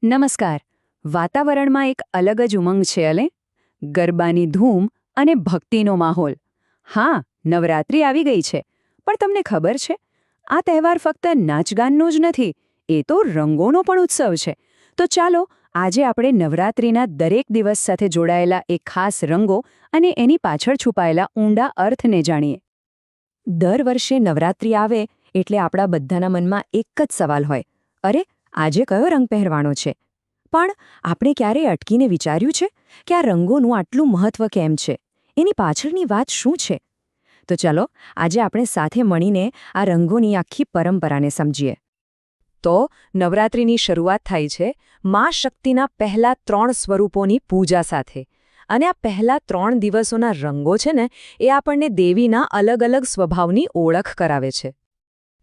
નમસ્કાર. વાતાવરણમાં એક અલગ જ ઉમંગ છે અલે, ગરબાની ધૂમ અને ભક્તિનો માહોલ. હા, નવરાત્રિ આવી ગઈ છે, પણ તમને ખબર છે, આ તહેવાર ફક્ત નાચગાનનો જ નથી, એ તો રંગોનો પણ ઉત્સવ છે. તો ચાલો આજે આપણે નવરાત્રિના દરેક દિવસ સાથે જોડાયેલા એક ખાસ રંગો અને એની પાછળ છુપાયેલા ઊંડા અર્થને જાણીએ. દર વર્ષે નવરાત્રિ આવે એટલે આપણા બધાના મનમાં એક જ સવાલ હોય, અરે આજે કયો રંગ પહેરવાનો છે? પણ આપણે ક્યારેય અટકીને વિચાર્યું છે કે આ રંગોનું આટલું મહત્વ કેમ છે? એની પાછળની વાત શું છે? તો ચાલો આજે આપણે સાથે મળીને આ રંગોની આખી પરંપરાને સમજીએ. તો નવરાત્રિની શરૂઆત થાય છે મા શક્તિના પહેલા 3 સ્વરૂપોની પૂજા સાથે. અને આ પહેલા 3 દિવસોના રંગો છે ને, એ આપણને દેવીના અલગ અલગ સ્વભાવની ઓળખ કરાવે છે.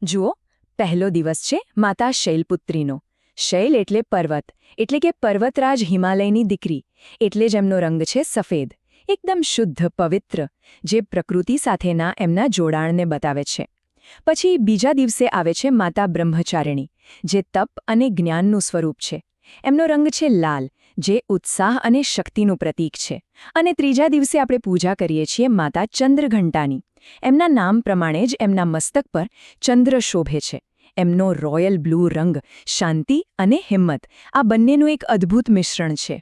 જુઓ, પહેલો દિવસ છે માતા શૈલપુત્રીનો. શૈલ એટલે પર્વત, એટલે કે પર્વતરાજ હિમાલયની દીકરી, એટલે જ એમનો રંગ છે સફેદ, એકદમ શુદ્ધ, પવિત્ર, જે પ્રકૃતિ સાથેના એમના જોડાણને બતાવે છે. પછી બીજા દિવસે આવે છે માતા બ્રહ્મચારિણી, જે તપ અને જ્ઞાનનું સ્વરૂપ છે. એમનો રંગ છે લાલ, જે ઉત્સાહ અને શક્તિનું પ્રતીક છે. અને ત્રીજા દિવસે આપણે પૂજા કરીએ છીએ માતા ચંદ્રઘંટાની. એમના નામ પ્રમાણે જ એમના મસ્તક પર ચંદ્ર શોભે છે. એમનો રોયલ બ્લુ રંગ શાંતિ અને હિંમત, આ બંનેનું એક અદ્ભુત મિશ્રણ છે.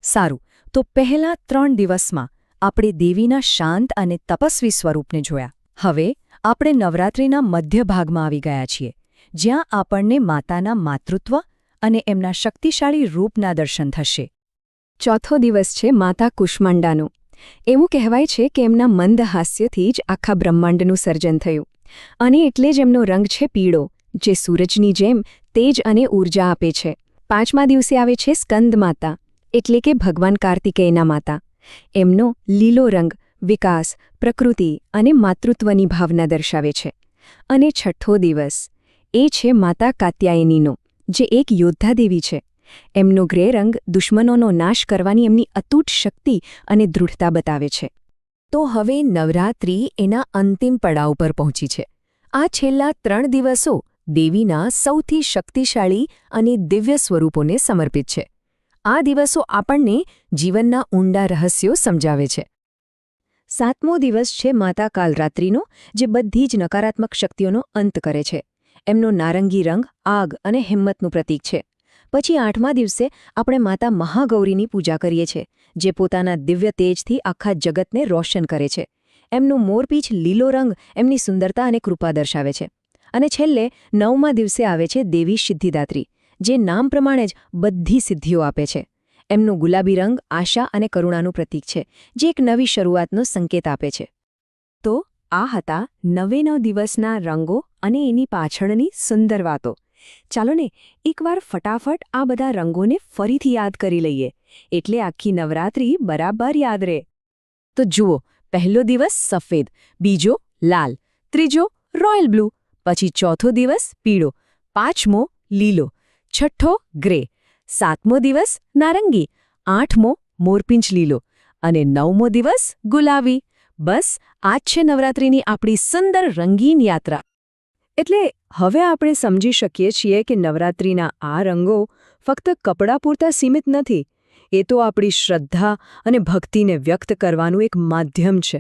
સારું, તો પહેલા 3 દિવસમાં આપણે દેવીના શાંત અને તપસ્વી સ્વરૂપને જોયા. હવે આપણે નવરાત્રિના મધ્ય ભાગમાં આવી ગયા છીએ, જ્યાં આપણને માતાના માતૃત્વ અને એમના શક્તિશાળી રૂપના દર્શન થશે. ચોથો દિવસ છે માતા કુષ્માંડાનો. એવું કહેવાય છે કે એમના મંદ હાસ્યથી જ આખા બ્રહ્માંડનું સર્જન થયું. અને એટલે જ એમનો રંગ છે પીળો, જે સૂરજની જેમ તેજ અને ઊર્જા આપે છે. પાંચમા દિવસે આવે છે સ્કંદ માતા, એટલે કે ભગવાન કાર્તિકેયના માતા. એમનો લીલો રંગ વિકાસ, પ્રકૃતિ અને માતૃત્વની ભાવના દર્શાવે છે. અને છઠ્ઠો દિવસ એ છે માતા કાત્યાયનીનો, જે એક યોદ્ધા દેવી છે. એમનો ગ્રે રંગ દુશ્મનોનો નાશ કરવાની એમની અતૂટ શક્તિ અને દૃઢતા બતાવે છે. તો હવે નવરાત્રિ એના અંતિમ પડાવ પર પહોંચી છે. આ છેલ્લા 3 દિવસો દેવીના સૌથી શક્તિશાળી અને દિવ્ય સ્વરૂપોને સમર્પિત છે. આ દિવસો આપણને જીવનના ઊંડા રહસ્યો સમજાવે છે. 7મો દિવસ છે માતા કાલરાત્રિનો, જે બધી જ નકારાત્મક શક્તિઓનો અંત કરે છે. એમનો નારંગી રંગ આગ અને હિંમતનું પ્રતીક છે. પછી 8મા દિવસે આપણે માતા મહાગૌરીની પૂજા કરીએ છીએ, જે પોતાના દિવ્ય તેજથી આખા જગતને રોશન કરે છે. એમનો મોરપીંછ લીલો રંગ એમની સુંદરતા અને કૃપા દર્શાવે છે. અને છેલ્લે 9મા દિવસે આવે છે દેવી સિદ્ધિદાત્રી, જે નામ પ્રમાણે જ બધી સિદ્ધિઓ આપે છે. એમનો ગુલાબી રંગ આશા અને કરુણાનું પ્રતીક છે, જે એક નવી શરૂઆતનો સંકેત આપે છે. તો આ હતા 9 દિવસના રંગો અને એની પાછળની સુંદર વાતો. ચાલો ને એકવાર ફટાફટ આ બધા રંગોને ફરીથી યાદ કરી લઈએ, એટલે આખી નવરાત્રિ બરાબર યાદ રહે. તો જુઓ, પહેલો દિવસ સફેદ, બીજો લાલ, ત્રીજો રોયલ બ્લુ, પછી ચોથો દિવસ પીળો, 5મો લીલો, 6થો ગ્રે, 7મો દિવસ નારંગી, 8મો મોરપીંછ લીલો અને 9મો દિવસ ગુલાબી. બસ આ જ છે નવરાત્રિની આપણી સુંદર રંગીન યાત્રા. એટલે હવે આપણે સમજી શકીએ છીએ કે નવરાત્રિના આ રંગો ફક્ત કપડાં પૂરતા સીમિત નથી. એ તો આપણી શ્રદ્ધા અને ભક્તિને વ્યક્ત કરવાનું એક માધ્યમ છે,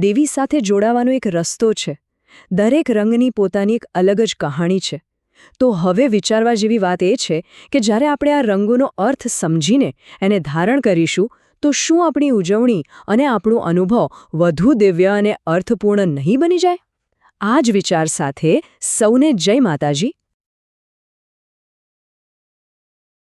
દેવી સાથે જોડાવાનો એક રસ્તો છે. દરેક રંગની પોતાની એક અલગ જ કહાણી છે. તો હવે વિચારવા જેવી વાત એ છે કે જ્યારે આપણે આ રંગોનો અર્થ સમજીને એને ધારણ કરીશું, તો શું આપણી ઉજવણી અને આપણો અનુભવ વધુ દિવ્ય અને અર્થપૂર્ણ નહીં બની જાય? આ જ વિચાર સાથે સૌને જય માતાજી.